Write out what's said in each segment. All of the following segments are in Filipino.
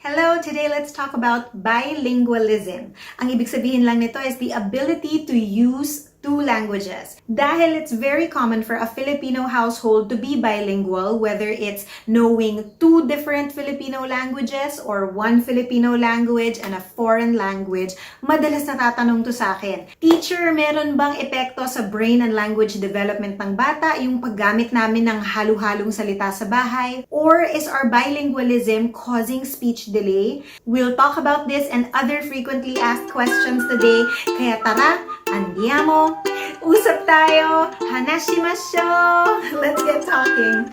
Hello! Today, let's talk about bilingualism. Ang ibig sabihin lang nito is the ability to use two languages. Dahil it's very common for a Filipino household to be bilingual, whether it's knowing two different Filipino languages or one Filipino language and a foreign language, madalas natatanong to sa akin, Teacher, meron bang epekto sa brain and language development ng bata yung paggamit namin ng halo-halong salita sa bahay? Or is our bilingualism causing speech delay? We'll talk about this and other frequently asked questions today. Kaya tara, andiamo! Usap tayo! Hanashimasho! Let's get talking!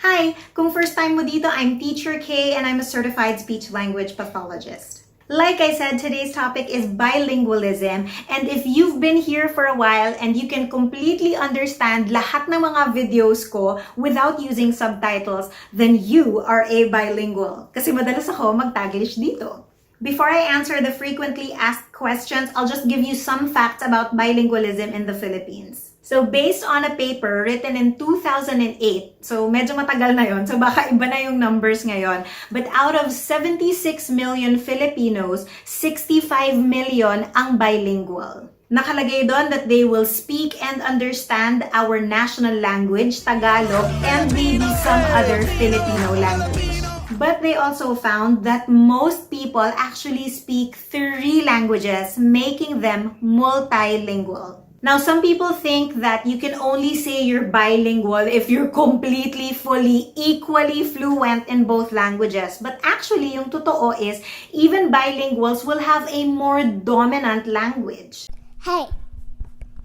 Hi! Kung first time mo dito, I'm Teacher Kaye and I'm a certified speech language pathologist. Like I said, today's topic is bilingualism, and if you've been here for a while and you can completely understand lahat ng mga videos ko without using subtitles, then you are a bilingual. Kasi madalas ako mag-Taglish dito. Before I answer the frequently asked questions, I'll just give you some facts about bilingualism in the Philippines. So based on a paper written in 2008, so medyo matagal na yon, so baka iba na yung numbers ngayon, but out of 76 million Filipinos, 65 million ang bilingual. Nakalagay doon that they will speak and understand our national language, Tagalog, and maybe some other Filipino language. But they also found that most people actually speak 3 languages, making them multilingual. Now, some people think that you can only say you're bilingual if you're completely, fully, equally fluent in both languages. But actually, yung totoo is, even bilinguals will have a more dominant language. Hey!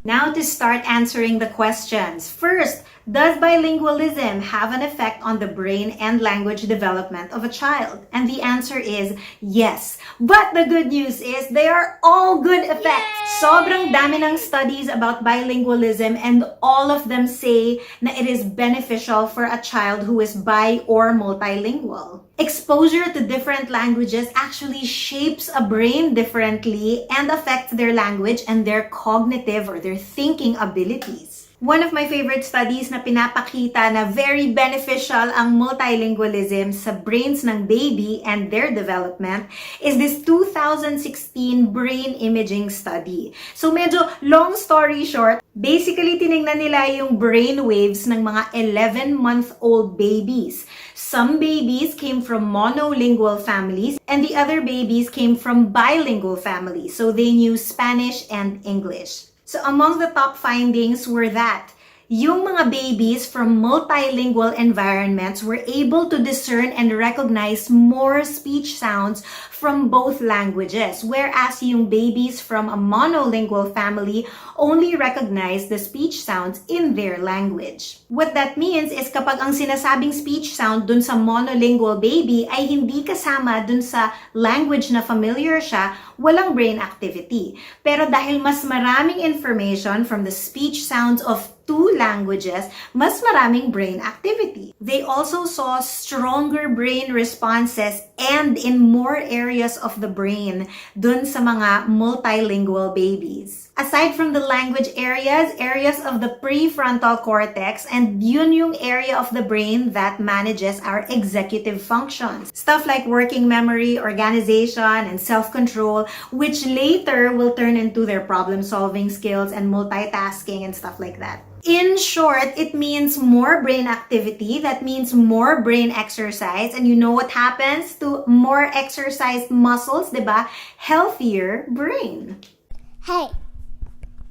Now to start answering the questions. First, does bilingualism have an effect on the brain and language development of a child? And the answer is yes. But the good news is they are all good effects. Yay! Sobrang dami ng studies about bilingualism and all of them say na it is beneficial for a child who is bi or multilingual. Exposure to different languages actually shapes a brain differently and affects their language and their cognitive or their thinking abilities. One of my favorite studies na pinapakita na very beneficial ang multilingualism sa brains ng baby and their development is this 2016 brain imaging study. So medyo long story short, basically tinignan nila yung brain waves ng mga 11-month-old babies. Some babies came from monolingual families and the other babies came from bilingual families. So they knew Spanish and English. So among the top findings were that yung mga babies from multilingual environments were able to discern and recognize more speech sounds from both languages, whereas yung babies from a monolingual family only recognize the speech sounds in their language. What that means is kapag ang sinasabing speech sound dun sa monolingual baby ay hindi kasama dun sa language na familiar siya, walang brain activity. Pero dahil mas maraming information from the speech sounds of 2 languages, mas maraming brain activity. They also saw stronger brain responses and in more areas of the brain dun sa mga multilingual babies. Aside from the language areas of the prefrontal cortex, and yun yung area of the brain that manages our executive functions. Stuff like working memory, organization, and self-control, which later will turn into their problem-solving skills and multitasking and stuff like that. In short, it means more brain activity. That means more brain exercise. And you know what happens to more exercised muscles, diba? Healthier brain. Hey!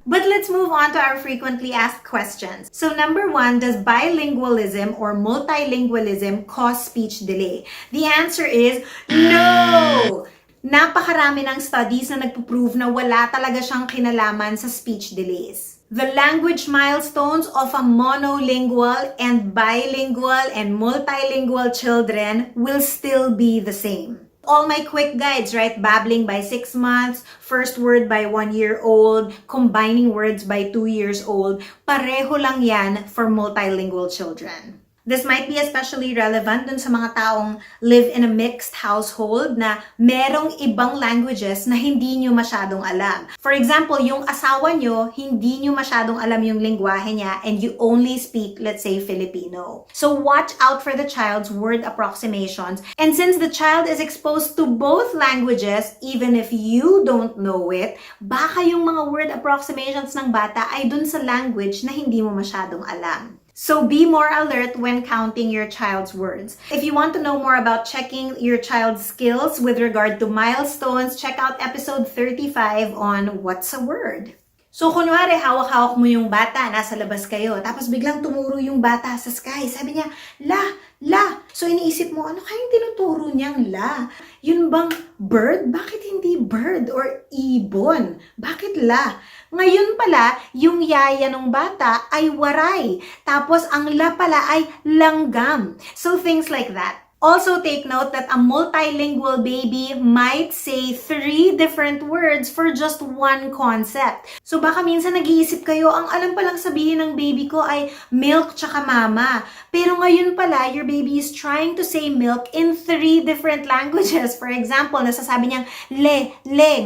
But let's move on to our frequently asked questions. So number 1, does bilingualism or multilingualism cause speech delay? The answer is no! Napakarami ng studies na nagpo-prove na wala talaga siyang kinalaman sa speech delays. The language milestones of a monolingual and bilingual and multilingual children will still be the same. All my quick guides, right? Babbling by 6 months, first word by 1 year old, combining words by 2 years old, pareho lang yan for multilingual children. This might be especially relevant dun sa mga taong live in a mixed household na merong ibang languages na hindi nyo masyadong alam. For example, yung asawa nyo, hindi nyo masyadong alam yung lingwahe niya and you only speak, let's say, Filipino. So watch out for the child's word approximations. And since the child is exposed to both languages, even if you don't know it, baka yung mga word approximations ng bata ay dun sa language na hindi mo masyadong alam. So be more alert when counting your child's words. If you want to know more about checking your child's skills with regard to milestones, check out episode 35 on What's a Word? So kunwari, hawak-hawak mo yung bata, nasa labas kayo, tapos biglang tumuro yung bata sa sky. Sabi niya, la. So iniisip mo, ano kayang tinuturo niyang la? Yun bang bird? Bakit hindi bird? Or ibon? Bakit la? Ngayon pala, yung yaya ng bata ay waray. Tapos ang la pala ay langgam. So things like that. Also take note that a multilingual baby might say 3 different words for just one concept. So baka minsan nag-iisip kayo, ang alam palang sabihin ng baby ko ay milk tsaka mama. Pero ngayon pala, your baby is trying to say milk in 3 different languages. For example, nasasabi niyang le.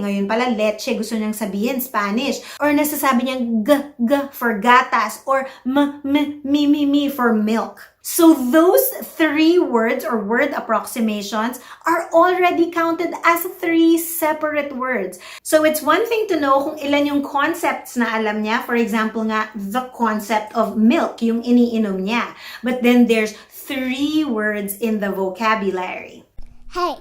Ngayon pala, leche gusto niyang sabihin, Spanish. Or nasasabi niyang g for gatas. Or mi for milk. So those 3 words or word approximations are already counted as 3 separate words. So it's one thing to know kung ilan yung concepts na alam niya. For example nga, the concept of milk, yung iniinom niya. But then there's 3 words in the vocabulary. Hey.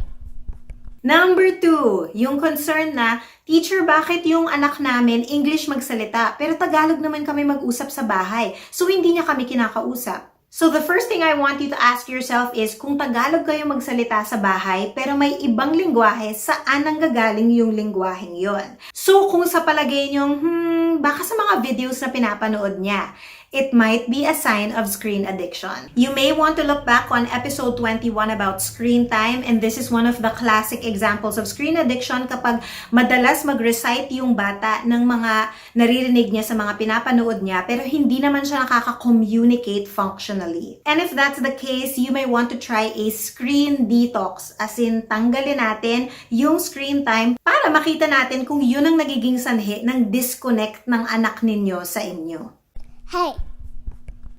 Number 2, yung concern na, teacher, bakit yung anak namin English magsalita, pero Tagalog naman kami mag-usap sa bahay, so hindi niya kami kinakausap? So the first thing I want you to ask yourself is, kung Tagalog kayo magsalita sa bahay, pero may ibang lingwahe, saan nanggagaling yung lingwaheng yon? So kung sa palagay niyong, baka sa mga videos na pinapanood niya, it might be a sign of screen addiction. You may want to look back on episode 21 about screen time, and this is one of the classic examples of screen addiction kapag madalas mag-recite yung bata ng mga naririnig niya sa mga pinapanood niya pero hindi naman siya nakaka-communicate functionally. And if that's the case, you may want to try a screen detox, as in tanggalin natin yung screen time para makita natin kung yun ang nagiging sanhi ng disconnect ng anak ninyo sa inyo. Hey.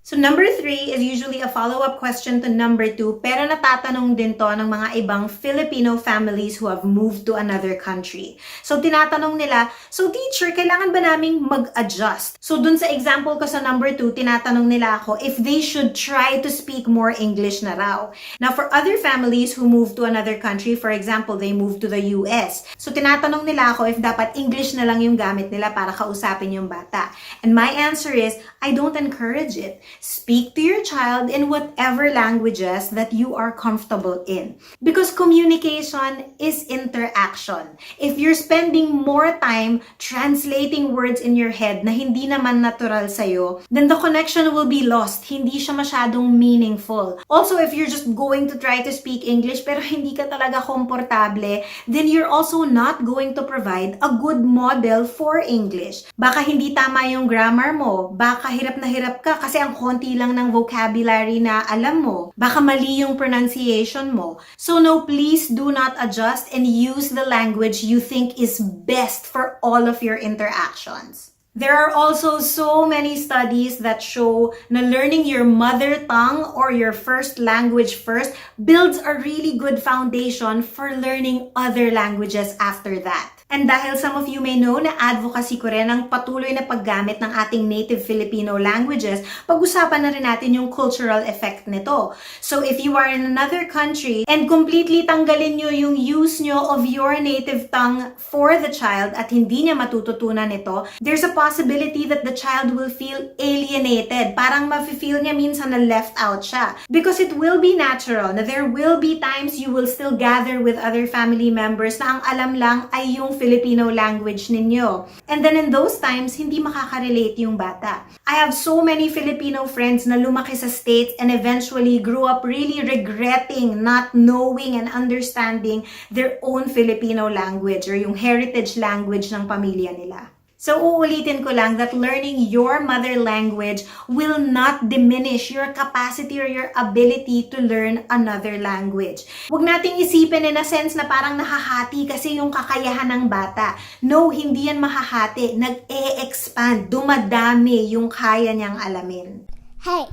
So number 3 is usually a follow-up question to number 2, pero natatanong din to ng mga ibang Filipino families who have moved to another country. So tinatanong nila, so teacher, kailangan ba naming mag-adjust? So dun sa example ko sa number 2, tinatanong nila ako if they should try to speak more English na raw. Now for other families who move to another country, for example, they move to the US. So tinatanong nila ako if dapat English na lang yung gamit nila para kausapin yung bata. And my answer is, I don't encourage it. Speak to your child in whatever languages that you are comfortable in. Because communication is interaction. If you're spending more time translating words in your head na hindi naman natural sa'yo, then the connection will be lost. Hindi siya masyadong meaningful. Also, if you're just going to try to speak English pero hindi ka talaga komportable, then you're also not going to provide a good model for English. Baka hindi tama yung grammar mo. Baka hirap na hirap ka kasi ang konti lang ng vocabulary na alam mo. Baka mali yung pronunciation mo. So no, please do not adjust and use the language you think is best for all of your interactions. There are also so many studies that show na learning your mother tongue or your first language first builds a really good foundation for learning other languages after that. And dahil some of you may know na advocacy ko rin ang patuloy na paggamit ng ating native Filipino languages, pag-usapan na rin natin yung cultural effect nito. So if you are in another country and completely tanggalin nyo yung use nyo of your native tongue for the child at hindi niya matututunan ito, there's a possibility that the child will feel alienated. Parang mafe-feel niya minsan na left out siya. Because it will be natural na there will be times you will still gather with other family members na ang alam lang ay yung Filipino language ninyo. And then in those times, hindi makaka-relate yung bata. I have so many Filipino friends na lumaki sa States and eventually grew up really regretting not knowing and understanding their own Filipino language or yung heritage language ng pamilya nila. So uulitin ko lang that learning your mother language will not diminish your capacity or your ability to learn another language. Huwag nating isipin in a sense na parang nahahati kasi yung kakayahan ng bata. No, hindi yan mahahati. Nag-e-expand, dumadami yung kaya niyang alamin. Hey!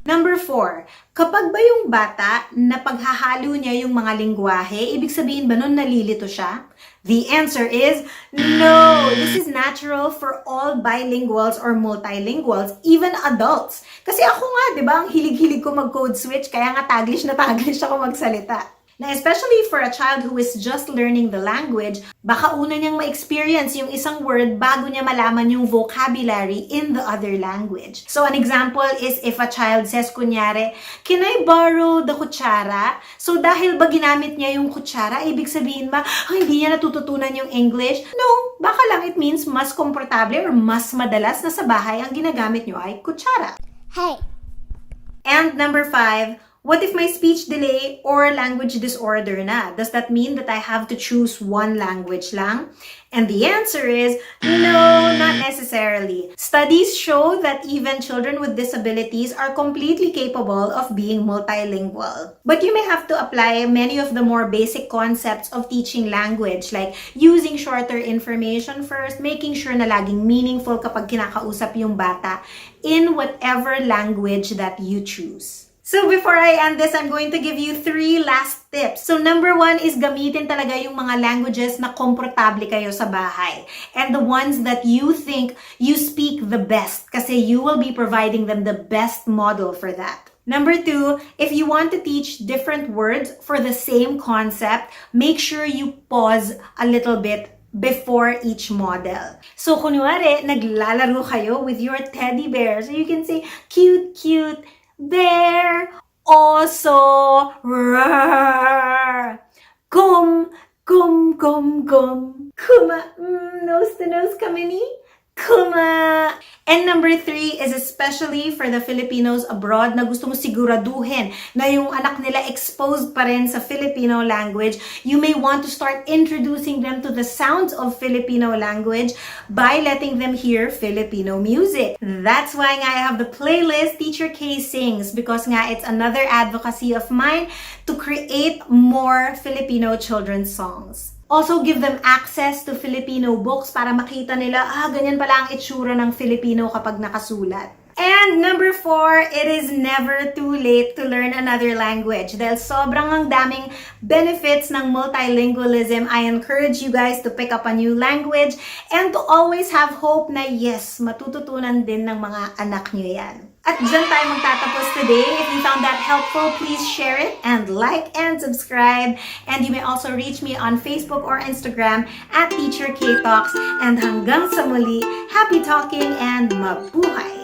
Number 4, kapag ba yung bata napaghahalo niya yung mga lingwahe, ibig sabihin ba nun nalilito siya? The answer is no! This is natural for all bilinguals or multilinguals, even adults. Kasi ako nga, di ba, ang hilig-hilig ko mag-code switch, kaya nga Taglish ako magsalita. Na especially for a child who is just learning the language, baka una niyang ma-experience yung isang word bago niya malaman yung vocabulary in the other language. So an example is if a child says, kunyari, can I borrow the kutsara? So dahil ba ginamit niya yung kutsara, ibig sabihin ba, hindi niya natututunan yung English? No, baka lang it means mas komportable or mas madalas na sa bahay ang ginagamit niyo ay kutsara. Hey! And number 5, what if my speech delay or language disorder na? Does that mean that I have to choose one language lang? And the answer is no, not necessarily. Studies show that even children with disabilities are completely capable of being multilingual. But you may have to apply many of the more basic concepts of teaching language, like using shorter information first, making sure na laging meaningful kapag kinakausap yung bata in whatever language that you choose. So before I end this, I'm going to give you 3 last tips. So number 1 is gamitin talaga yung mga languages na komportable kayo sa bahay. And the ones that you think you speak the best kasi you will be providing them the best model for that. Number 2, if you want to teach different words for the same concept, make sure you pause a little bit before each model. So kunwari, naglalaro kayo with your teddy bear. So you can say, cute, cute, bear, oso, roar, gum, gum, gum, gum, kuma, nose to nose kamini, kuma. And number 3 is especially for the Filipinos abroad na gusto mo siguraduhin na yung anak nila exposed pa rin sa Filipino language. You may want to start introducing them to the sounds of Filipino language by letting them hear Filipino music. That's why nga I have the playlist Teacher Kaye Sings, because nga it's another advocacy of mine to create more Filipino children's songs. Also, give them access to Filipino books para makita nila, ganyan pala ang itsura ng Filipino kapag nakasulat. And number 4, it is never too late to learn another language. Dahil sobrang ang daming benefits ng multilingualism, I encourage you guys to pick up a new language and to always have hope na yes, matututunan din ng mga anak nyo yan. At dyan tayo magtatapos today. If you found that helpful, please share it and like and subscribe. And you may also reach me on Facebook or Instagram at Teacher Kaye Talks. And hanggang sa muli, happy talking and mabuhay!